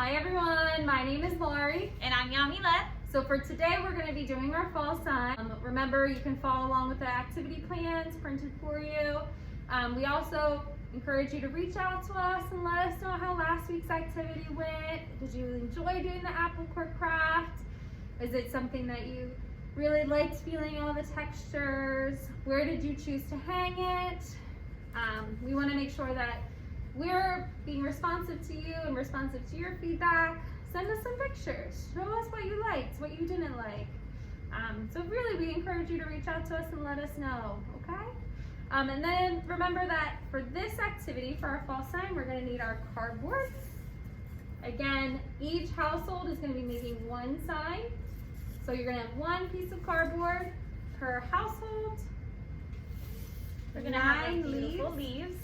Hi everyone, my name is Lori. And I'm Yamila. So for today we're going to be doing our fall sign. Remember, you can follow along with the activity plans printed for you. We also encourage you to reach out to us and let us know how last week's activity went. Did you enjoy doing the apple core craft? Is it something that you really liked, feeling all the textures? Where did you choose to hang it? We want to make sure that we're being responsive to you and responsive to your feedback. Send us some pictures. Show us what you liked, what you didn't like. So really, we encourage you to reach out to us and let us know, okay? And then remember that for this activity, for our fall sign, we're going to need our cardboard. Again, each household is going to be making one sign. So you're going to have one piece of cardboard per household. We're going to have beautiful leaves.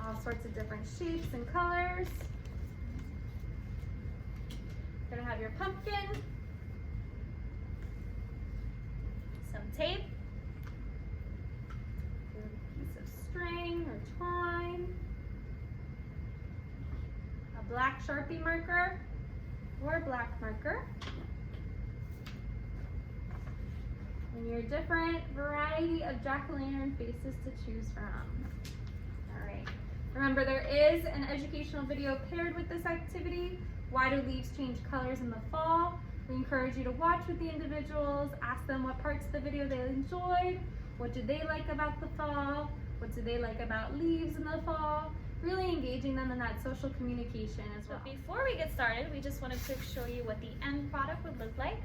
All sorts of different shapes and colors. You're going to have your pumpkin. Some tape. A piece of string or twine. A black Sharpie marker or a black marker. And your different variety of jack-o'-lantern faces to choose from. All right. Remember, there is an educational video paired with this activity. Why do leaves change colors in the fall? We encourage you to watch with the individuals, ask them what parts of the video they enjoyed, what did they like about the fall, what do they like about leaves in the fall, really engaging them in that social communication as well. But before we get started, we just wanted to show you what the end product would look like.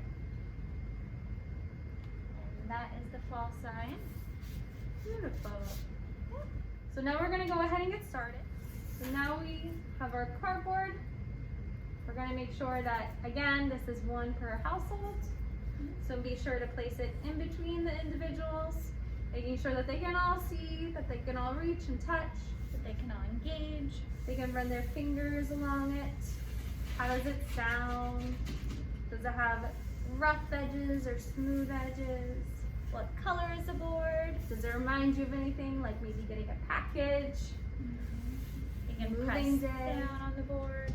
And that is the fall sign. Beautiful. So now we're going to go ahead and get started. So now we have our cardboard. We're going to make sure that, again, this is one per household. So be sure to place it in between the individuals, making sure that they can all see, that they can all reach and touch, that they can all engage. They can run their fingers along it. How does it sound? Does it have rough edges or smooth edges? What color is the board? Does it remind you of anything, like maybe getting a package? You can Moving press day. down on the board.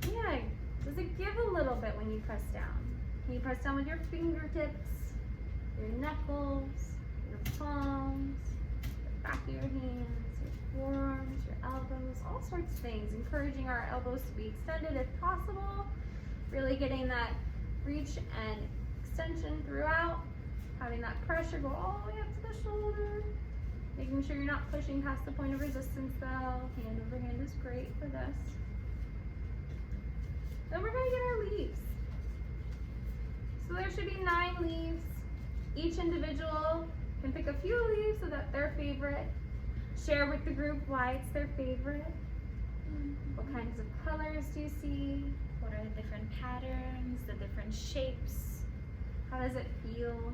Yeah, does it give a little bit when you press down? Can you press down with your fingertips, your knuckles, your palms, the back of your hands, your forearms, your elbows, all sorts of things. Encouraging our elbows to be extended if possible. Really getting that reach and extension throughout. Having that pressure go all the way up to the shoulder. Making sure you're not pushing past the point of resistance though. Hand over hand is great for this. Then we're going to get our leaves. So there should be 9 leaves. Each individual can pick a few leaves so that their favorite. Share with the group why it's their favorite. What kinds of colors do you see? What are the different patterns, the different shapes? How does it feel?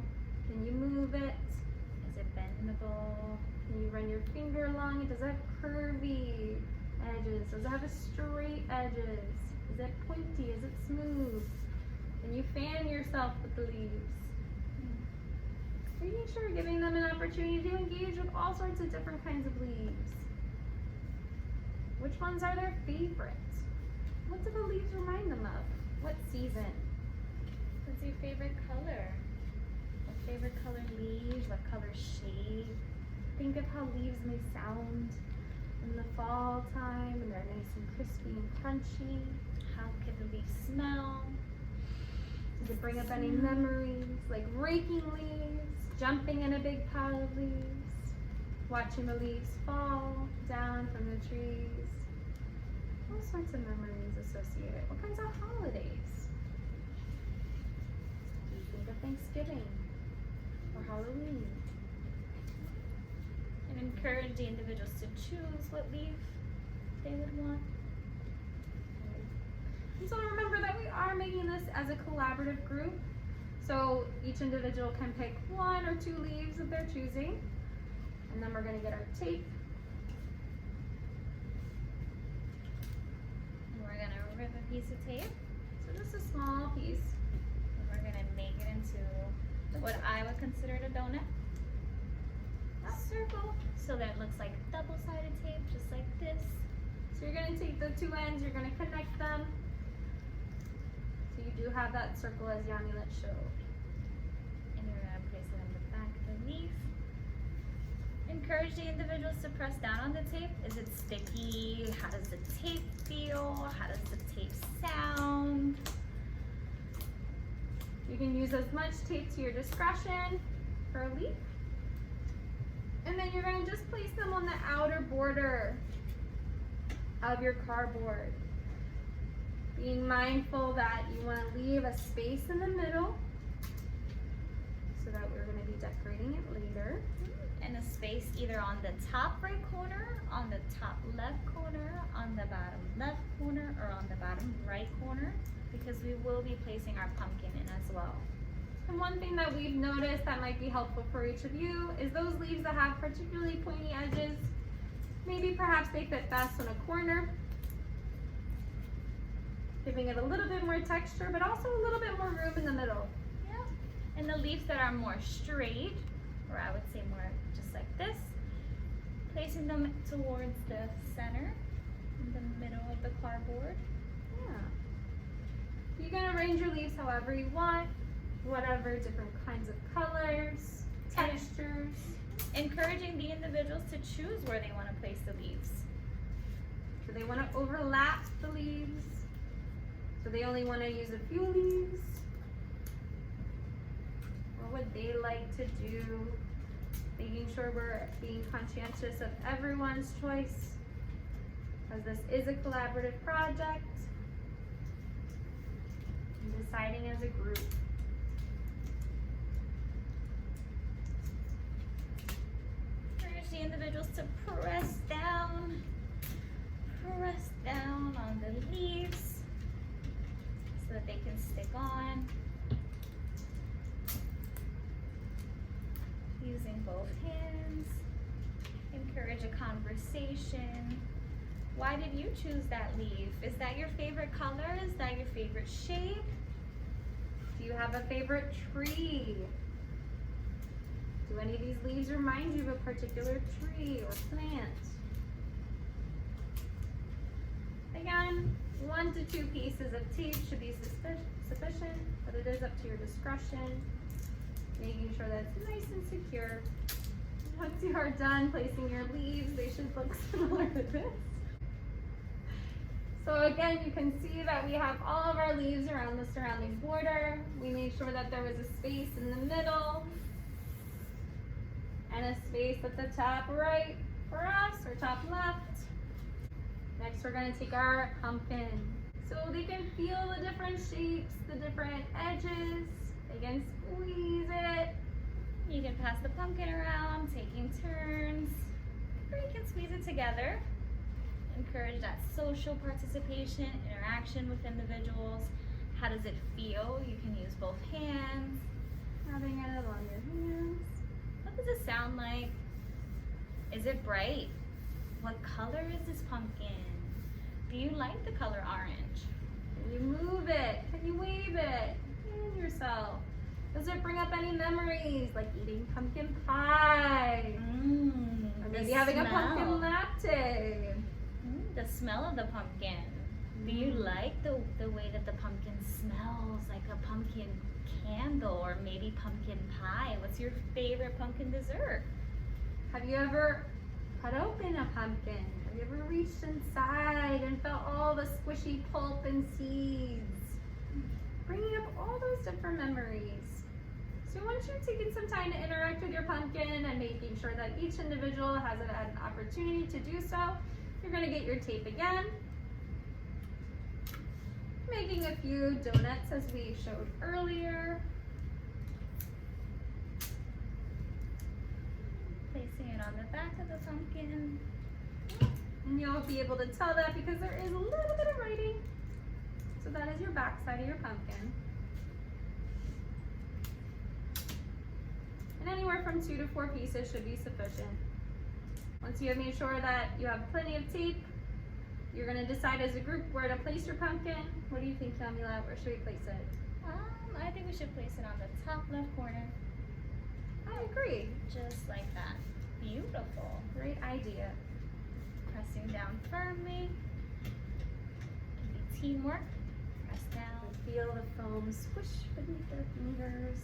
Can you move it? Is it bendable? Can you run your finger along it? Does it have curvy edges? Does it have a straight edges? Is it pointy? Is it smooth? Can you fan yourself with the leaves? Making sure you're giving them an opportunity to engage with all sorts of different kinds of leaves. Which ones are their favorites? What do the leaves remind them of? What season? What's your favorite color? What favorite color leaves? What color shade? Think of how leaves may sound in the fall time when they're nice and crispy and crunchy. How could the leaves smell? Does it bring up any memories, like raking leaves, jumping in a big pile of leaves, watching the leaves fall down from the trees? All sorts of memories associated. What kinds of holidays? Do you think of Thanksgiving or Halloween? And encourage the individuals to choose what leaf they would want. And so remember that we are making this as a collaborative group. So each individual can pick 1 or 2 leaves that they're choosing. And then we're going to get our tape. We're going to rip a piece of tape. So just a small piece. And we're going to make it into what I would consider a donut. A circle. So that it looks like double-sided tape, just like this. So you're gonna take the two ends, you're gonna connect them. So you do have that circle as Yamilet showed. And you're gonna place it on the back of the leaf. Encourage the individuals to press down on the tape. Is it sticky? How does the tape feel? How does the tape sound? You can use as much tape to your discretion for a leaf. And then you're gonna just place them on the outer border of your cardboard. Being mindful that you wanna leave a space in the middle so that we're gonna be decorating it later. And a space either on the top right corner, on the top left corner, on the bottom left corner, or on the bottom right corner, because we will be placing our pumpkin in as well. And one thing that we've noticed that might be helpful for each of you is those leaves that have particularly pointy edges, maybe perhaps they fit best on a corner, giving it a little bit more texture, but also a little bit more room in the middle. Yeah. And the leaves that are more straight, or I would say more just like this, placing them towards the center, in the middle of the cardboard. Yeah. You can arrange your leaves however you want, whatever different kinds of colors, textures. Encouraging the individuals to choose where they want to place the leaves. Do they want to overlap the leaves? Do they only want to use a few leaves? What would they like to do? Making sure we're being conscientious of everyone's choice, as this is a collaborative project, and deciding as a group. Encourage the individuals to press down on the leaves so that they can stick on. Using both hands. Encourage a conversation. Why did you choose that leaf? Is that your favorite color? Is that your favorite shape? Do you have a favorite tree? Do any of these leaves remind you of a particular tree or plant? Again, 1 to 2 pieces of tape should be sufficient, but it is up to your discretion. Making sure that it's nice and secure. Once you are done placing your leaves, they should look similar to this. So again, you can see that we have all of our leaves around the surrounding border. We made sure that there was a space in the middle and a space at the top right for us, or top left. Next, we're gonna take our pumpkin. So they can feel the different shapes, the different edges. They can squeeze it. You can pass the pumpkin around, taking turns, or you can squeeze it together. Encourage that social participation, interaction with individuals. How does it feel? You can use both hands. Rubbing it on your hands. What does it sound like? Is it bright? What color is this pumpkin? Do you like the color orange? Can you move it? Can you wave it? Fan yourself. Does it bring up any memories, like eating pumpkin pie? Or maybe having a pumpkin latte? The smell of the pumpkin. Do you like the way that the pumpkin smells, like a pumpkin candle or maybe pumpkin pie? What's your favorite pumpkin dessert? Have you ever cut open a pumpkin? Have you ever reached inside and felt all the squishy pulp and seeds? Bringing up all those different memories. So once you've taken some time to interact with your pumpkin and making sure that each individual has had an opportunity to do so, you're going to get your tape again. Making a few donuts as we showed earlier. Placing it on the back of the pumpkin. And you'll be able to tell that because there is a little bit of writing. So that is your back side of your pumpkin. And anywhere from 2 to 4 pieces should be sufficient. Once you have made sure that you have plenty of tape, you're going to decide as a group where to place your pumpkin. What do you think, Yamila? Where should we place it? I think we should place it on the top left corner. I agree. Just like that. Beautiful. Great idea. Pressing down firmly. teamwork. Press down. Feel the foam squish beneath their fingers.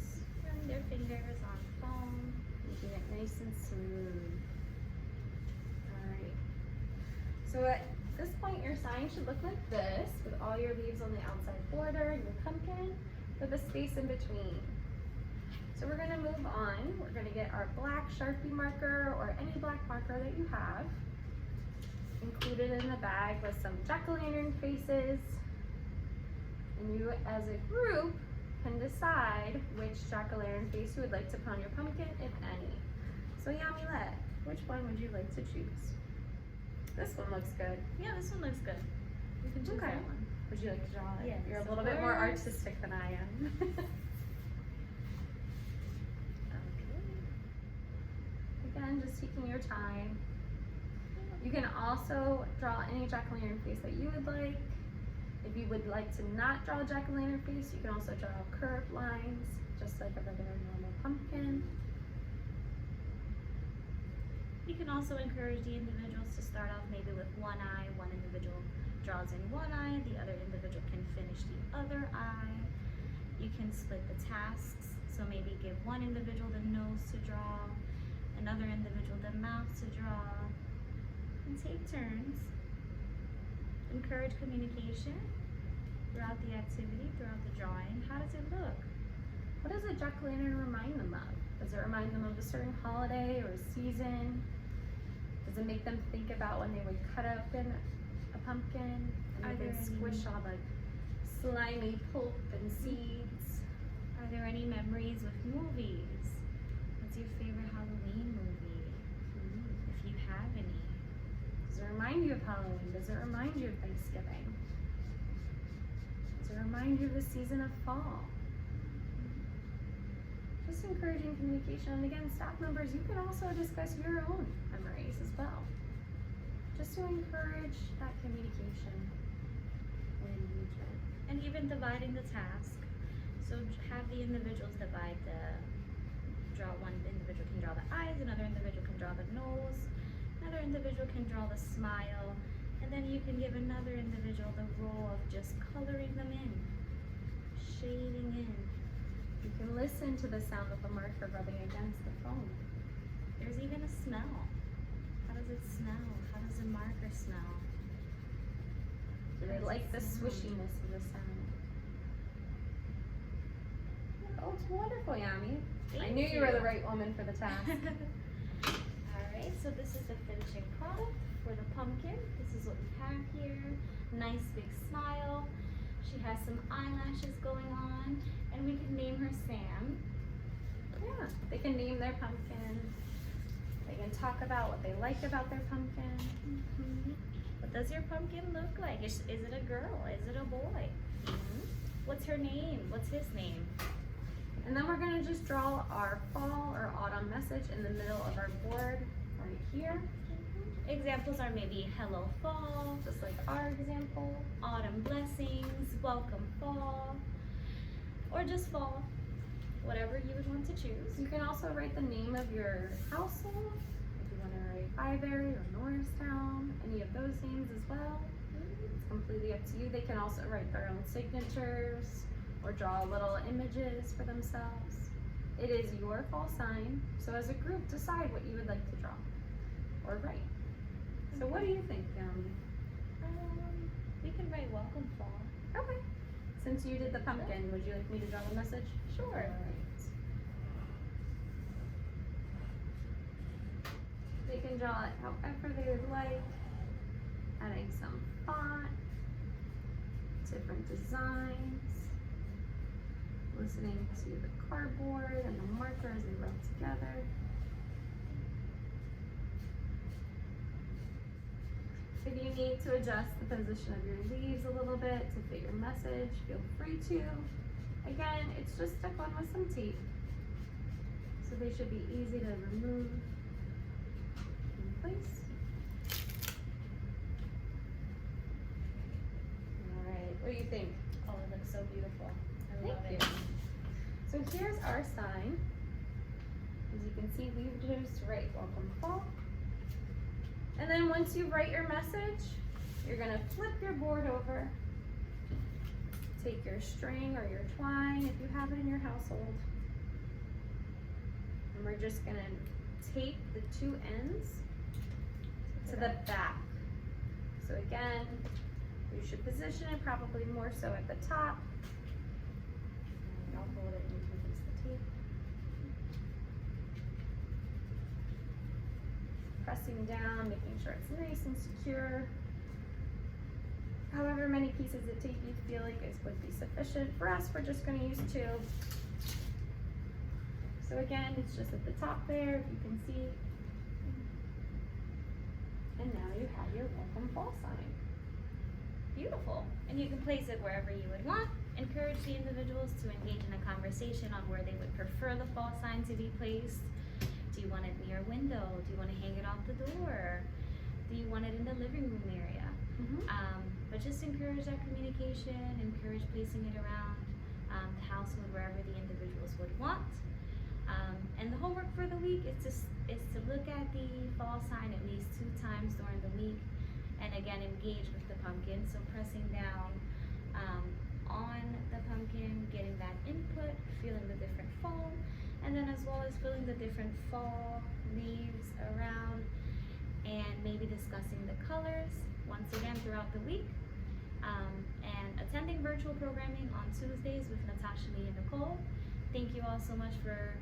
Run their fingers on foam. Making it nice and smooth. Alright. So at this point, your sign should look like this, with all your leaves on the outside border and your pumpkin with a space in between. So we're gonna move on. We're gonna get our black Sharpie marker or any black marker that you have, included in the bag with some jack-o'-lantern faces. And you, as a group, can decide which jack-o'-lantern face you would like to put on your pumpkin, if any. So Yamilet, which one would you like to choose? This one looks good. Yeah, this one looks good. You can choose that one. Would you like to draw it? Yes, You're a of little bit more course. artistic than I am. Okay. Again, just taking your time. You can also draw any jack-o'-lantern face that you would like. If you would like to not draw a jack-o'-lantern face, you can also draw curved lines, just like a regular normal pumpkin. You can also encourage the individuals to start off maybe with one eye. One individual draws in one eye, the other individual can finish the other eye. You can split the tasks, so maybe give one individual the nose to draw, another individual the mouth to draw, and take turns. Encourage communication throughout the activity, throughout the drawing. How does it look? What does a jack-o'-lantern remind them of? Does it remind them of a certain holiday or a season? Does it make them think about when they would cut open a pumpkin and Are they there can any- squish all the slimy pulp and seeds? Are there any memories with movies? What's your favorite Halloween movie? If you have any. Does it remind you of Halloween? Does it remind you of Thanksgiving? Does it remind you of the season of fall? Just encouraging communication. And again, staff members, you can also discuss your own memories as well. Just to encourage that communication and engagement. And even dividing the task. So have the individuals divide one individual can draw the eyes, another individual can draw the nose, another individual can draw the smile, and then you can give another individual the role of just coloring them in, shading in. You can listen to the sound of the marker rubbing against the foam. There's even a smell. How does it smell? How does a marker smell? Do they How does like it the sound? swishiness of the sound? Oh, it's wonderful, Yami. I Thank knew you were the right woman for the task. Alright, so this is the finishing product for the pumpkin. This is what we have here. Nice big smile. She has some eyelashes going on, and we can name her Sam. Yeah, they can name their pumpkin. They can talk about what they like about their pumpkin. What does your pumpkin look like? Is it a girl? Is it a boy? What's her name? What's his name? And then we're gonna just draw our fall or autumn message in the middle of our board right here, Examples are maybe hello fall, just like our example. autumn blessings, welcome fall, or just fall. Whatever you would want to choose. You can also write the name of your household. If you wanna write Iberry or Norristown, any of those names as well. It's completely up to you. They can also write their own signatures or draw little images for themselves. It is your fall sign, so as a group, decide what you would like to draw or write. So what do you think, Yami? We can write welcome fall. Okay. Since you did the pumpkin, would you like me to draw the message? Sure. Alright. They can draw it however they would like, adding some font, different designs, listening to the cardboard and the marker as they rub together. If you need to adjust the position of your leaves a little bit to fit your message, feel free to. Again, it's just stuck on with some tape, so they should be easy to remove in place. All right, what do you think? Oh, it looks so beautiful. I love Thank it. you. So here's our sign. As you can see, we just write welcome fall. And then once you write your message, you're gonna flip your board over take your string or your twine if you have it in your household. And we're just gonna tape the two ends to the back. So again, you should position it probably more so at the top. And I'll hold it and you can use the tape. Pressing down, making sure it's nice and secure. However many pieces of tape you feel like would be sufficient. For us, we're just going to use 2. So again, it's just at the top there, if you can see. And now you have your welcome fall sign. Beautiful. And you can place it wherever you would want. Encourage the individuals to engage in a conversation on where they would prefer the fall sign to be placed. Do you want it near a window? Do you want to hang it off the door? Do you want it in the living room area? But just encourage that communication, encourage placing it around the household wherever the individuals would want. And the homework for the week is to look at the fall sign at least 2 times during the week, and again engage with the pumpkin. So pressing down on the pumpkin, getting that input, feeling the different foam, and then as well as feeling the different fall leaves around, and maybe discussing the colors once again throughout the week. And attending virtual programming on Tuesdays with Natasha, Lee, and Nicole. Thank you all so much for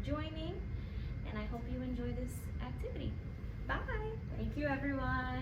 joining, and I hope you enjoy this activity. Bye! Thank you, everyone.